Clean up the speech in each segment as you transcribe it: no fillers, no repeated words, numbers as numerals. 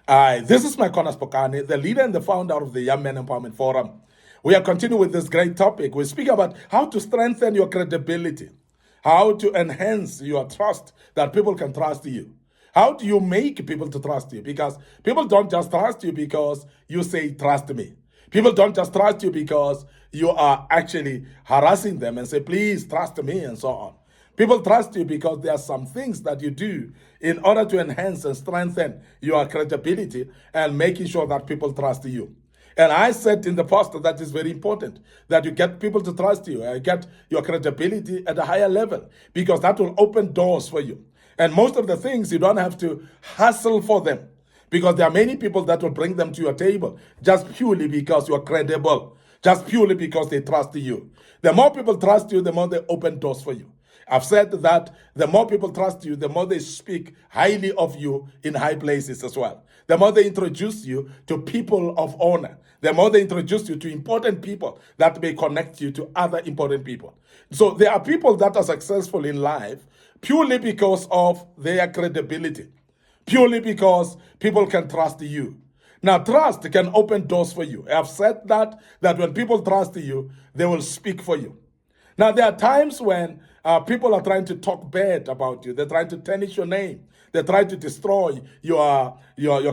This is Micornus, Phokane, the leader and the founder of the Young Men Empowerment Forum. We are continuing with this great topic. We speak about how to strengthen your credibility, how to enhance your trust, that people can trust you. How do you make people to trust you? Because people don't just trust you because you say, trust me. People don't just trust you because you are actually harassing them and say, please trust me, and so on. People trust you because there are some things that you do in order to enhance and strengthen your credibility and making sure that people trust you. And I said in the past that is very important that you get people to trust you, get your credibility at a higher level, because that will open doors for you. And most of the things you don't have to hustle for them, because there are many people that will bring them to your table just purely because you're credible, just purely because they trust you. The more people trust you, the more they open doors for you. I've said that the more people trust you, the more they speak highly of you in high places as well. The more they introduce you to people of honor, the more they introduce you to important people that may connect you to other important people. So there are people that are successful in life purely because of their credibility, purely because people can trust you. Now, trust can open doors for you. I've said that when people trust you, they will speak for you. Now, there are times when people are trying to talk bad about you. They're trying to tarnish your name. They try to destroy your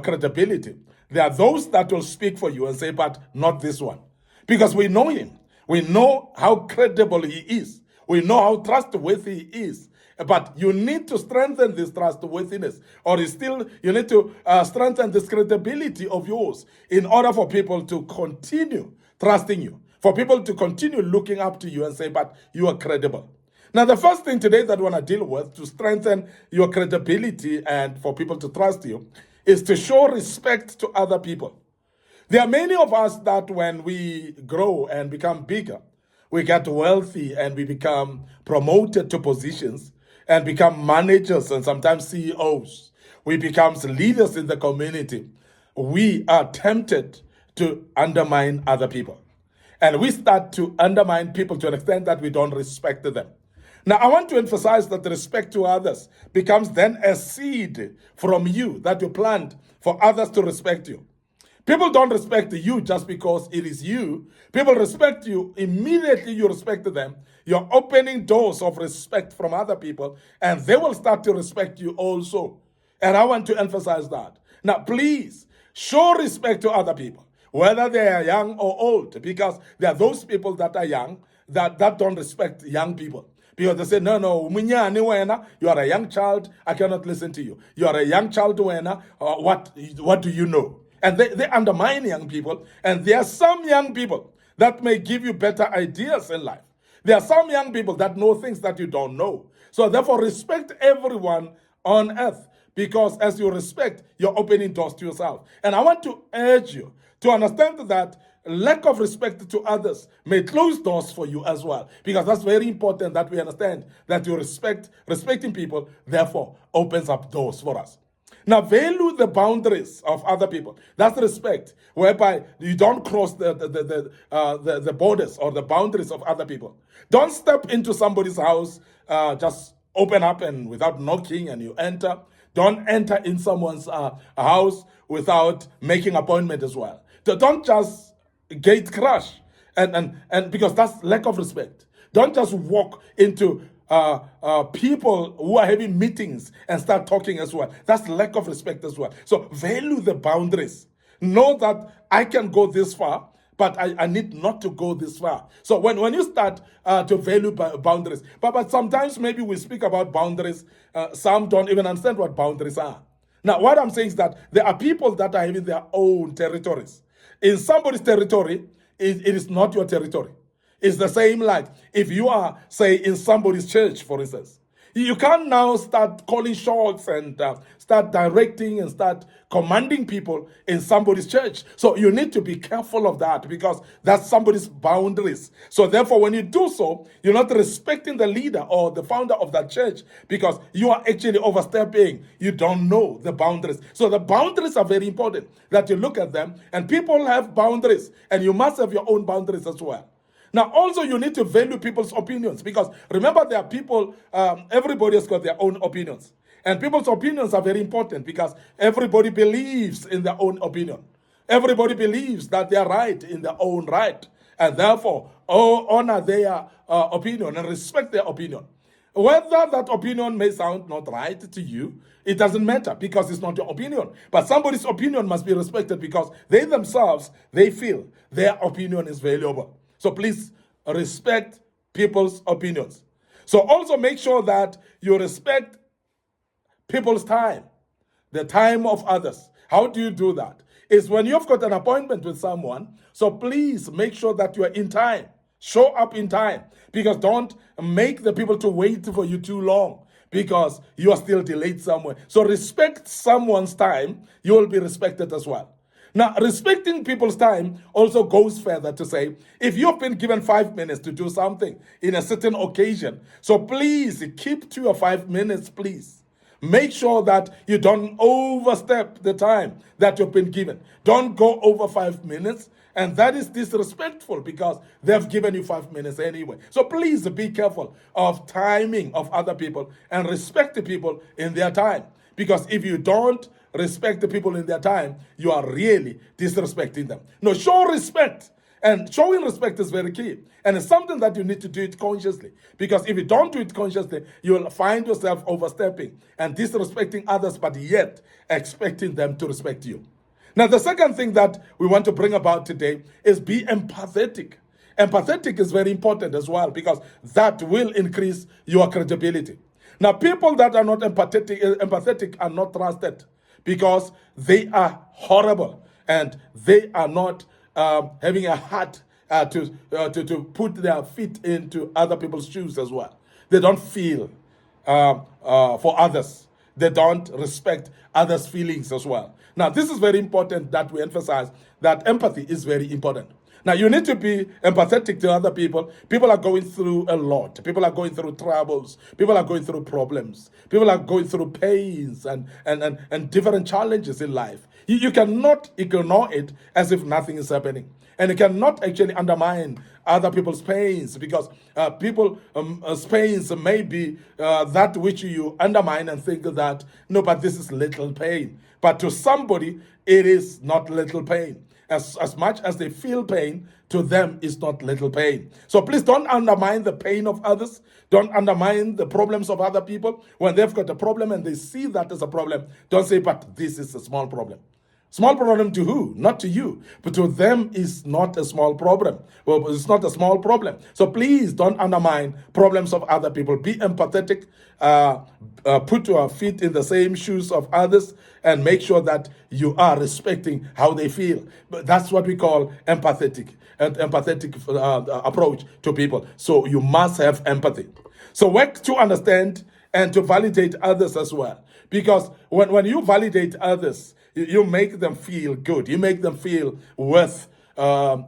credibility. There are those that will speak for you and say, but not this one. Because we know him. We know how credible he is. We know how trustworthy he is. But you need to strengthen this trustworthiness, or you need to strengthen this credibility of yours in order for people to continue trusting you, for people to continue looking up to you and say, but you are credible. Now, the first thing today that I want to deal with to strengthen your credibility and for people to trust you is to show respect to other people. There are many of us that when we grow and become bigger, we get wealthy and we become promoted to positions and become managers and sometimes CEOs. We become leaders in the community. We are tempted to undermine other people. And we start to undermine people to an extent that we don't respect them. Now, I want to emphasize that respect to others becomes then a seed from you that you plant for others to respect you. People don't respect you just because it is you. People respect you immediately you respect them. You're opening doors of respect from other people, and they will start to respect you also. And I want to emphasize that. Now, please show respect to other people, whether they are young or old, because there are those people that are young that don't respect young people. Because they say, no, you are a young child, I cannot listen to you. You are a young child, what do you know? And they undermine young people. And there are some young people that may give you better ideas in life. There are some young people that know things that you don't know. So therefore, respect everyone on earth, because as you respect, you're opening doors to yourself. And I want to urge you to understand that lack of respect to others may close doors for you as well, because that's very important that we understand that you respecting people, therefore opens up doors for us. Now, value the boundaries of other people. That's respect, whereby you don't cross the borders or the boundaries of other people. Don't step into somebody's house, just open up and without knocking and you enter. Don't enter in someone's house without making appointment as well. So don't just gate crash, and because that's lack of respect. Don't just walk into people who are having meetings and start talking as well. That's lack of respect as well. So value the boundaries. Know that I can go this far, but I need not to go this far. So when you start to value boundaries, but sometimes maybe we speak about boundaries, some don't even understand what boundaries are. Now, what I'm saying is that there are people that are having their own territories. In somebody's territory, it is not your territory. It's the same like if you are, say, in somebody's church, for instance. You can't now start calling shots and start directing and start commanding people in somebody's church. So you need to be careful of that, because that's somebody's boundaries. So therefore, when you do so, you're not respecting the leader or the founder of that church, because you are actually overstepping. You don't know the boundaries. So the boundaries are very important, that you look at them, and people have boundaries, and you must have your own boundaries as well. Now, also, you need to value people's opinions, because remember, there are people, everybody has got their own opinions. And people's opinions are very important because everybody believes in their own opinion. Everybody believes that they are right in their own right. And therefore, honor their opinion and respect their opinion. Whether that opinion may sound not right to you, it doesn't matter because it's not your opinion. But somebody's opinion must be respected because they themselves, they feel their opinion is valuable. So please respect people's opinions. So also make sure that you respect people's time, the time of others. How do you do that? It's when you've got an appointment with someone, so please make sure that you are in time. Show up in time, because don't make the people to wait for you too long because you are still delayed somewhere. So respect someone's time, you will be respected as well. Now, respecting people's time also goes further to say, if you've been given 5 minutes to do something in a certain occasion, so please keep to your 5 minutes, please. Make sure that you don't overstep the time that you've been given. Don't go over 5 minutes, and that is disrespectful because they've given you 5 minutes anyway. So please be careful of timing of other people and respect the people in their time. Because if you don't respect the people in their time, you are really disrespecting them. No, show respect. And showing respect is very key. And it's something that you need to do it consciously. Because if you don't do it consciously, you will find yourself overstepping and disrespecting others, but yet expecting them to respect you. Now, the second thing that we want to bring about today is be empathetic. Empathetic is very important as well because that will increase your credibility. Now, people that are not empathetic are not trusted because they are horrible and they are not having a heart to put their feet into other people's shoes as well. They don't feel for others. They don't respect others' feelings as well. Now, this is very important that we emphasize that empathy is very important. Now, you need to be empathetic to other people. People are going through a lot. People are going through troubles. People are going through problems. People are going through pains and different challenges in life. You cannot ignore it as if nothing is happening. And you cannot actually undermine other people's pains because people's pains may be that which you undermine and think that, no, but this is little pain. But to somebody, it is not little pain. As much as they feel pain, to them is not little pain. So please don't undermine the pain of others. Don't undermine the problems of other people. When they've got a problem and they see that as a problem, don't say, but this is a small problem. Small problem to who? Not to you. But to them is not a small problem. Well, it's not a small problem. So please don't undermine problems of other people. Be empathetic. Put your feet in the same shoes of others and make sure that you are respecting how they feel. But that's what we call empathetic approach to people. So you must have empathy. So work to understand and to validate others as well. Because when you validate others, you make them feel good. You make them feel worthwhile.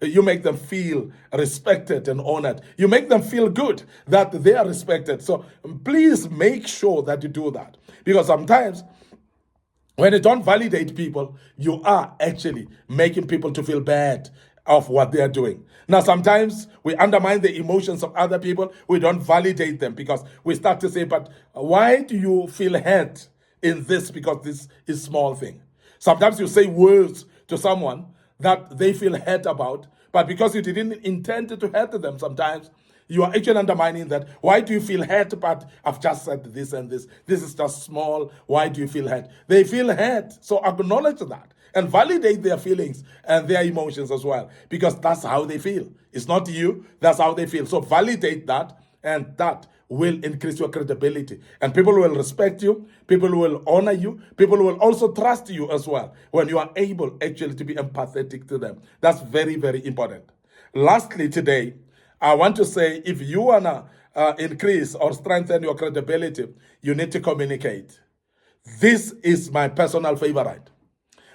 You make them feel respected and honored. You make them feel good that they are respected. So please make sure that you do that. Because sometimes when you don't validate people, you are actually making people to feel bad of what they are doing. Now, sometimes we undermine the emotions of other people. We don't validate them because we start to say, but why do you feel hurt in this? Because this is small thing. Sometimes you say words to someone that they feel hurt about, but because you didn't intend to hurt them, sometimes you are actually undermining that. Why do you feel hurt? But I've just said this and this. This is just small. Why do you feel hurt? They feel hurt. So acknowledge that and validate their feelings and their emotions as well, because that's how they feel. It's not you. That's how they feel. So validate that, and that will increase your credibility. And people will respect you. People will honor you. People will also trust you as well when you are able actually to be empathetic to them. That's very, very important. Lastly, today, I want to say if you want to increase or strengthen your credibility, you need to communicate. This is my personal favorite.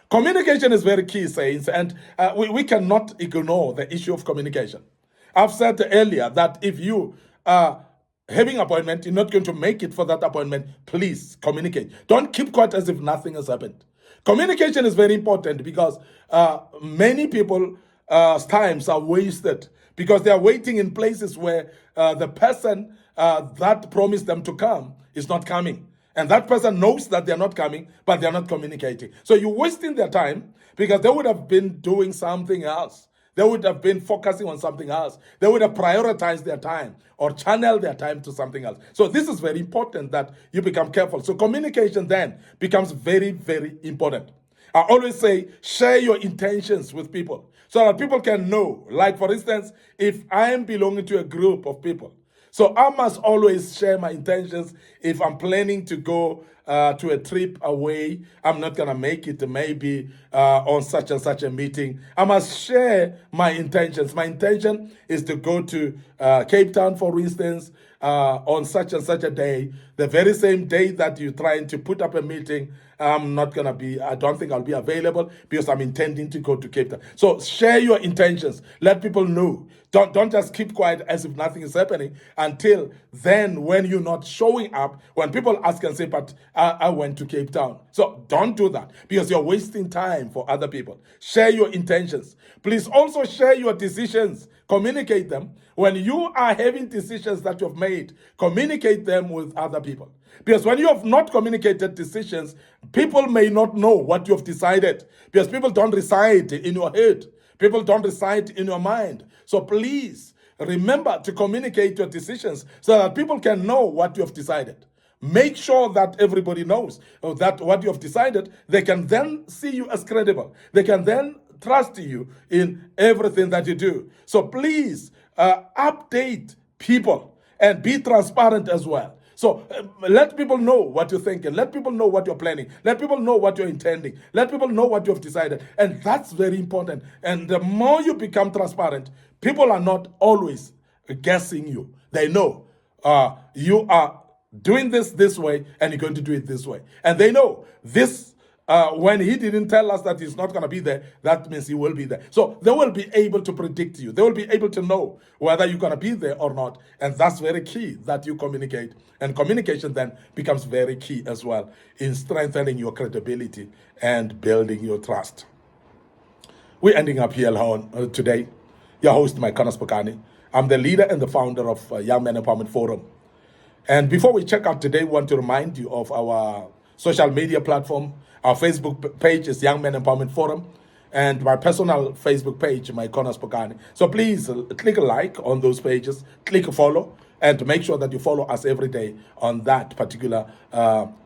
Communication is very key, saints, and we cannot ignore the issue of communication. I've said earlier that if you are having an appointment, you're not going to make it for that appointment, please communicate. Don't keep quiet as if nothing has happened. Communication is very important because many people's times are wasted because they are waiting in places where the person that promised them to come is not coming. And that person knows that they're not coming, but they're not communicating. So you're wasting their time because they would have been doing something else. They would have been focusing on something else. They would have prioritized their time or channeled their time to something else. So this is very important that you become careful. So communication then becomes very, very important. I always say, share your intentions with people so that people can know. Like, for instance, if I am belonging to a group of people, so I must always share my intentions. If I'm planning to go to a trip away, I'm not going to make it maybe on such and such a meeting. I must share my intentions. My intention is to go to Cape Town, for instance, on such and such a day. The very same day that you're trying to put up a meeting, I'm not going to be, I don't think I'll be available because I'm intending to go to Cape Town. So share your intentions. Let people know. Don't just keep quiet as if nothing is happening until then when you're not showing up, when people ask and say, but I went to Cape Town. So don't do that because you're wasting time for other people. Share your intentions. Please also share your decisions. Communicate them. When you are having decisions that you've made, communicate them with other people. Because when you have not communicated decisions, people may not know what you have decided. Because people don't reside in your head. People don't reside in your mind. So please remember to communicate your decisions so that people can know what you have decided. Make sure that everybody knows that what you have decided, they can then see you as credible. They can then trust you in everything that you do. So please update people and be transparent as well. So let people know what you're thinking. Let people know what you're planning. Let people know what you're intending. Let people know what you have decided. And that's very important. And the more you become transparent, people are not always guessing you. They know you are doing this way and you're going to do it this way. And they know this. When he didn't tell us that he's not going to be there, that means he will be there. So they will be able to predict you. They will be able to know whether you're going to be there or not. And that's very key that you communicate. And communication then becomes very key as well in strengthening your credibility and building your trust. We're ending up here today. Your host, Micornus Phokane. I'm the leader and the founder of Young Men Empowerment Forum. And before we check out today, we want to remind you of our social media platform. Our Facebook page is Young Men Empowerment Forum, and my personal Facebook page, Micornus Phokane. So please click a like on those pages, click a follow, and make sure that you follow us every day on that particular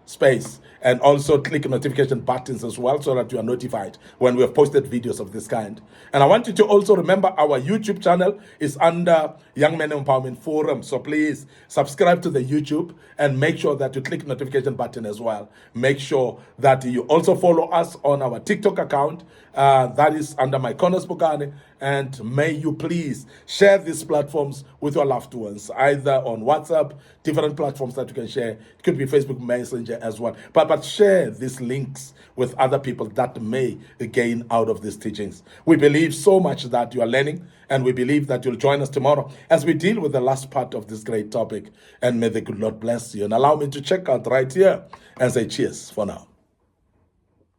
space. And also click notification buttons as well so that you are notified when we have posted videos of this kind. And I want you to also remember our YouTube channel is under Young Men Empowerment Forum. So please subscribe to the YouTube and make sure that you click notification button as well. Make sure that you also follow us on our TikTok account. That is under Micornus Phokane. And may you please share these platforms with your loved ones, either on WhatsApp, different platforms that you can share. It could be Facebook Messenger as well. But share these links with other people that may gain out of these teachings. We believe so much that you are learning, and we believe that you'll join us tomorrow as we deal with the last part of this great topic. And may the good Lord bless you. And allow me to check out right here and say cheers for now.